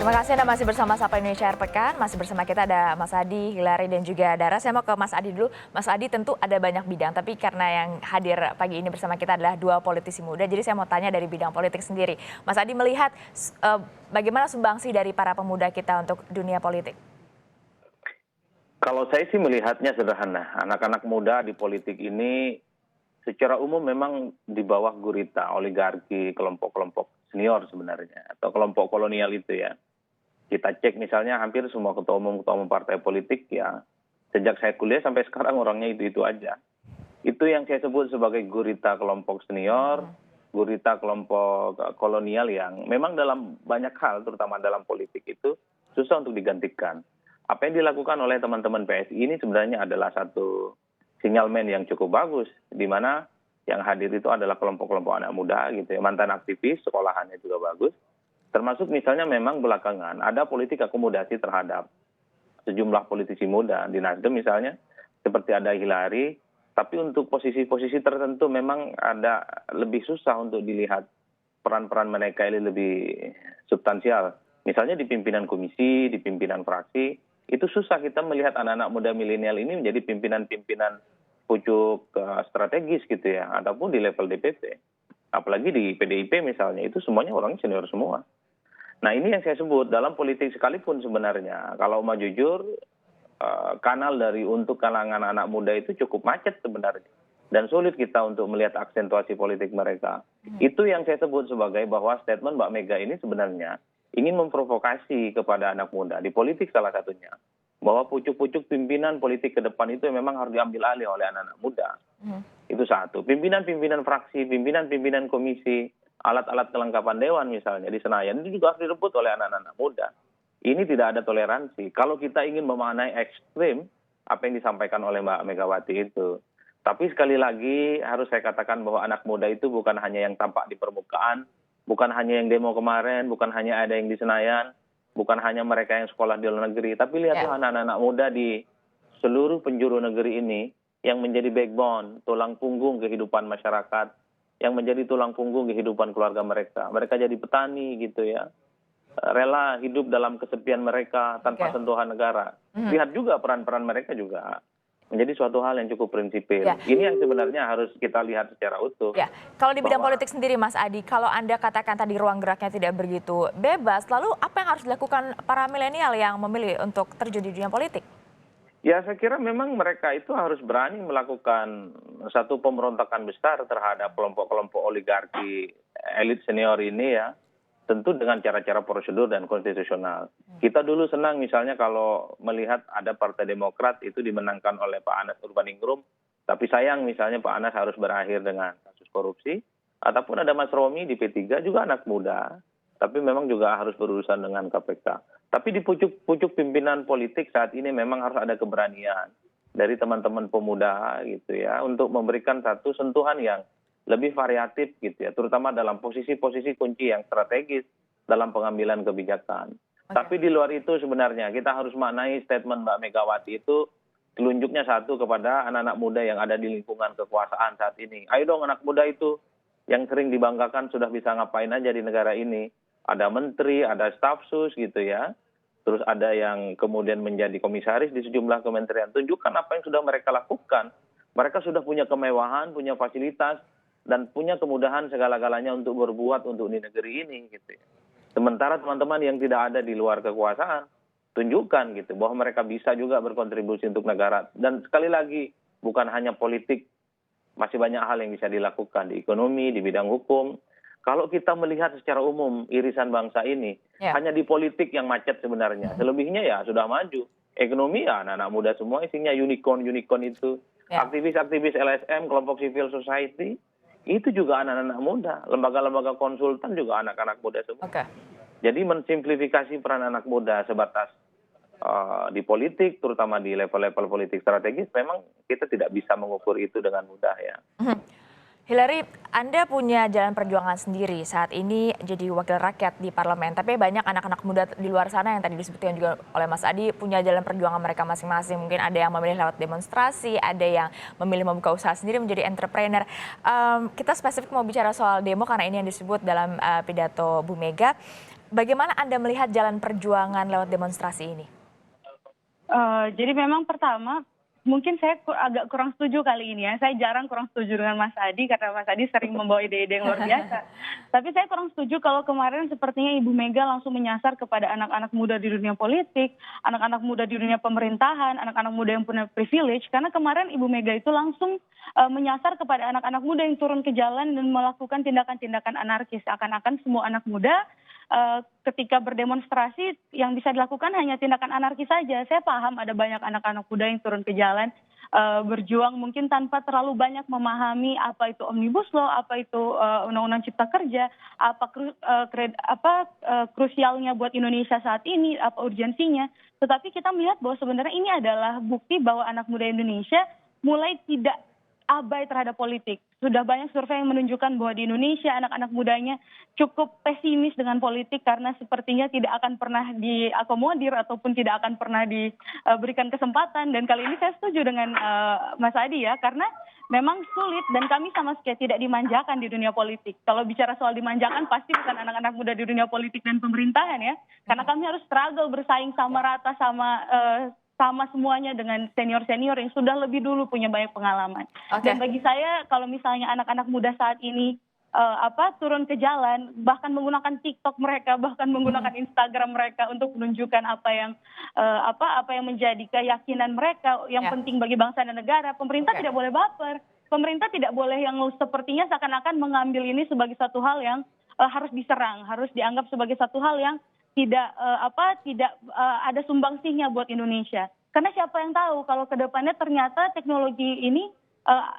Terima kasih Anda masih bersama Sapa Indonesia Akhir Pekan. Masih bersama kita ada Mas Adi, Hilary dan juga Dara. Saya mau ke Mas Adi dulu. Mas Adi tentu ada banyak bidang, tapi karena yang hadir pagi ini bersama kita adalah dua politisi muda, jadi saya mau tanya dari bidang politik sendiri. Mas Adi melihat bagaimana sumbangsi dari para pemuda kita untuk dunia politik? Kalau saya sih melihatnya sederhana. Anak-anak muda di politik ini secara umum memang di bawah gurita oligarki kelompok-kelompok senior sebenarnya, atau kelompok kolonial itu ya. Kita cek misalnya hampir semua ketua umum partai politik ya, sejak saya kuliah sampai sekarang orangnya itu aja. Itu yang saya sebut sebagai gurita kelompok senior, gurita kelompok kolonial yang memang dalam banyak hal, terutama dalam politik itu, susah untuk digantikan. Apa yang dilakukan oleh teman-teman PSI ini sebenarnya adalah satu sinyalmen yang cukup bagus, di mana yang hadir itu adalah kelompok-kelompok anak muda gitu ya, mantan aktivis, sekolahannya juga bagus. Termasuk misalnya memang belakangan ada politik akomodasi terhadap sejumlah politisi muda di Nasdem misalnya, seperti ada Hilary, tapi untuk posisi-posisi tertentu memang ada lebih susah untuk dilihat peran-peran mereka ini lebih substansial. Misalnya di pimpinan komisi, di pimpinan fraksi, itu susah kita melihat anak-anak muda milenial ini menjadi pimpinan-pimpinan pucuk strategis gitu ya, ataupun di level DPP. Apalagi di PDIP misalnya, itu semuanya orang senior semua. Nah ini yang saya sebut dalam politik sekalipun sebenarnya, kalau mau jujur, kanal dari untuk kalangan anak muda itu cukup macet sebenarnya. Dan sulit kita untuk melihat aksentuasi politik mereka. Itu yang saya sebut sebagai bahwa statement Mbak Mega ini sebenarnya ingin memprovokasi kepada anak muda di politik salah satunya. Bahwa pucuk-pucuk pimpinan politik ke depan itu memang harus diambil alih oleh anak-anak muda. Itu satu. Pimpinan-pimpinan fraksi, pimpinan-pimpinan komisi, alat-alat kelengkapan dewan misalnya di Senayan, itu juga harus direbut oleh anak-anak muda. Ini tidak ada toleransi. Kalau kita ingin memaknai ekstrim, apa yang disampaikan oleh Mbak Megawati itu. Tapi sekali lagi harus saya katakan bahwa anak muda itu bukan hanya yang tampak di permukaan, bukan hanya yang demo kemarin, bukan hanya ada yang di Senayan, bukan hanya mereka yang sekolah di luar negeri, tapi lihatlah anak-anak muda di seluruh penjuru negeri ini yang menjadi backbone, tulang punggung kehidupan masyarakat, yang menjadi tulang punggung kehidupan keluarga mereka. Mereka jadi petani gitu ya, rela hidup dalam kesepian mereka tanpa sentuhan negara. Lihat juga peran-peran mereka juga menjadi suatu hal yang cukup prinsipil. Ini yang sebenarnya harus kita lihat secara utuh. Kalau di bidang politik sendiri Mas Adi, kalau Anda katakan tadi ruang geraknya tidak begitu bebas, lalu apa yang harus dilakukan para milenial yang memilih untuk terjun di dunia politik? Ya saya kira memang mereka itu harus berani melakukan satu pemberontakan besar terhadap kelompok-kelompok oligarki elit senior ini ya. Tentu dengan cara-cara prosedur dan konstitusional. Kita dulu senang misalnya kalau melihat ada Partai Demokrat itu dimenangkan oleh Pak Anas Urbaningrum. Tapi sayang misalnya Pak Anas harus berakhir dengan kasus korupsi. Ataupun ada Mas Romi di P3 juga anak muda. Tapi memang juga harus berurusan dengan KPK. Tapi di pucuk pimpinan politik saat ini memang harus ada keberanian dari teman-teman pemuda gitu ya. Untuk memberikan satu sentuhan yang lebih variatif gitu ya, terutama dalam posisi-posisi kunci yang strategis dalam pengambilan kebijakan. Tapi di luar itu sebenarnya kita harus maknai statement Mbak Megawati itu telunjuknya satu kepada anak-anak muda yang ada di lingkungan kekuasaan saat ini. Ayo dong anak muda itu yang sering dibanggakan sudah bisa ngapain aja di negara ini. Ada menteri, ada staf sus gitu ya. Terus ada yang kemudian menjadi komisaris di sejumlah kementerian. Tunjukkan apa yang sudah mereka lakukan. Mereka sudah punya kemewahan, punya fasilitas, dan punya kemudahan segala-galanya untuk berbuat untuk di negeri ini gitu ya. Sementara teman-teman yang tidak ada di luar kekuasaan, tunjukkan gitu bahwa mereka bisa juga berkontribusi untuk negara. Dan sekali lagi, bukan hanya politik, masih banyak hal yang bisa dilakukan di ekonomi, di bidang hukum. Kalau kita melihat secara umum irisan bangsa ini, hanya di politik yang macet sebenarnya. Selebihnya ya sudah maju. Ekonomi ya anak-anak muda semua isinya unicorn itu. Aktivis-aktivis LSM, kelompok civil society, itu juga anak-anak muda. Lembaga-lembaga konsultan juga anak-anak muda semua. Jadi mensimplifikasi peran anak muda sebatas di politik, terutama di level-level politik strategis, memang kita tidak bisa mengukur itu dengan mudah ya. Hilary, Anda punya jalan perjuangan sendiri saat ini jadi wakil rakyat di parlemen. Tapi banyak anak-anak muda di luar sana yang tadi disebutkan juga oleh Mas Adi punya jalan perjuangan mereka masing-masing. Mungkin ada yang memilih lewat demonstrasi, ada yang memilih membuka usaha sendiri menjadi entrepreneur. Kita spesifik mau bicara soal demo karena ini yang disebut dalam pidato Bu Mega. Bagaimana Anda melihat jalan perjuangan lewat demonstrasi ini? Jadi memang pertama, mungkin saya agak kurang setuju kali ini ya. Saya jarang kurang setuju dengan Mas Adi karena Mas Adi sering membawa ide-ide yang luar biasa. Tapi saya kurang setuju kalau kemarin sepertinya Ibu Mega langsung menyasar kepada anak-anak muda di dunia politik, anak-anak muda di dunia pemerintahan, anak-anak muda yang punya privilege. Karena kemarin Ibu Mega itu langsung menyasar kepada anak-anak muda yang turun ke jalan dan melakukan tindakan-tindakan anarkis. Seakan-akan semua anak muda ketika berdemonstrasi yang bisa dilakukan hanya tindakan anarkis saja. Saya paham ada banyak anak-anak muda yang turun ke jalan berjuang mungkin tanpa terlalu banyak memahami apa itu Omnibus Law, apa itu Undang-Undang Cipta Kerja, apa krusialnya buat Indonesia saat ini, apa urgensinya. Tetapi kita melihat bahwa sebenarnya ini adalah bukti bahwa anak muda Indonesia mulai tidak abai terhadap politik. Sudah banyak survei yang menunjukkan bahwa di Indonesia anak-anak mudanya cukup pesimis dengan politik karena sepertinya tidak akan pernah diakomodir ataupun tidak akan pernah diberikan kesempatan. Dan kali ini saya setuju dengan Mas Adi ya, karena memang sulit dan kami sama sekali tidak dimanjakan di dunia politik. Kalau bicara soal dimanjakan pasti bukan anak-anak muda di dunia politik dan pemerintahan ya, karena kami harus struggle bersaing sama rata sama semuanya dengan senior-senior yang sudah lebih dulu punya banyak pengalaman. Oke. Dan bagi saya kalau misalnya anak-anak muda saat ini turun ke jalan, bahkan menggunakan TikTok mereka, bahkan menggunakan Instagram mereka untuk menunjukkan apa yang menjadi keyakinan mereka yang Ya. penting bagi bangsa dan negara, pemerintah Oke. tidak boleh baper. Pemerintah tidak boleh yang sepertinya seakan-akan mengambil ini sebagai satu hal yang harus diserang, harus dianggap sebagai satu hal yang tidak ada sumbangsihnya buat Indonesia. Karena siapa yang tahu kalau ke depannya ternyata teknologi ini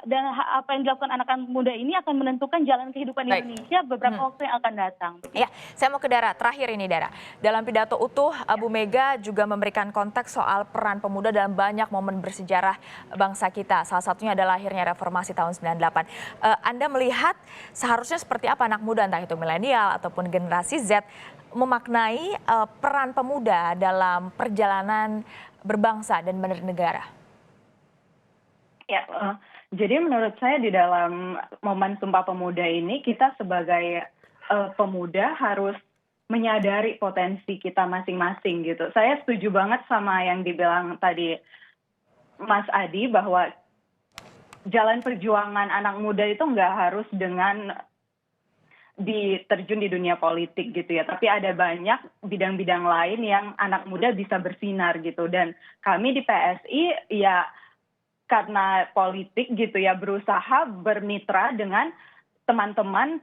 dan apa yang dilakukan anak-anak muda ini akan menentukan jalan kehidupan Baik. Indonesia beberapa waktu yang akan datang. Ya, saya mau ke Dara. Terakhir ini Dara. Dalam pidato utuh, Bu Mega juga memberikan konteks soal peran pemuda dalam banyak momen bersejarah bangsa kita. Salah satunya adalah akhirnya reformasi tahun 98. Anda melihat seharusnya seperti apa anak muda, entah itu milenial ataupun generasi Z, memaknai peran pemuda dalam perjalanan berbangsa dan bernegara? Ya, jadi menurut saya di dalam momen Sumpah Pemuda ini kita sebagai pemuda harus menyadari potensi kita masing-masing gitu. Saya setuju banget sama yang dibilang tadi Mas Adi bahwa jalan perjuangan anak muda itu nggak harus dengan diterjun di dunia politik gitu ya. Tapi ada banyak bidang-bidang lain yang anak muda bisa bersinar gitu. Dan kami di PSI ya karena politik gitu ya berusaha bermitra dengan teman-teman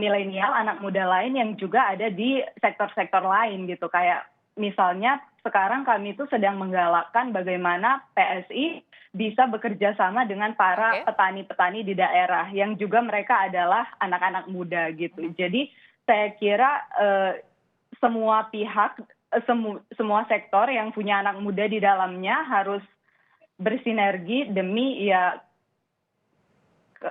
milenial anak muda lain yang juga ada di sektor-sektor lain gitu. Kayak misalnya sekarang kami itu sedang menggalakkan bagaimana PSI bisa bekerja sama dengan para petani-petani di daerah yang juga mereka adalah anak-anak muda gitu. Jadi saya kira semua pihak, semua sektor yang punya anak muda di dalamnya harus bersinergi demi ya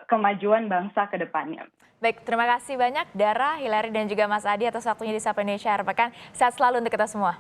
kemajuan bangsa ke depannya. Baik, terima kasih banyak Dara, Hilary dan juga Mas Adi atas waktunya di Sapa Indonesia Akhir Pekan. Sehat selalu untuk kita semua.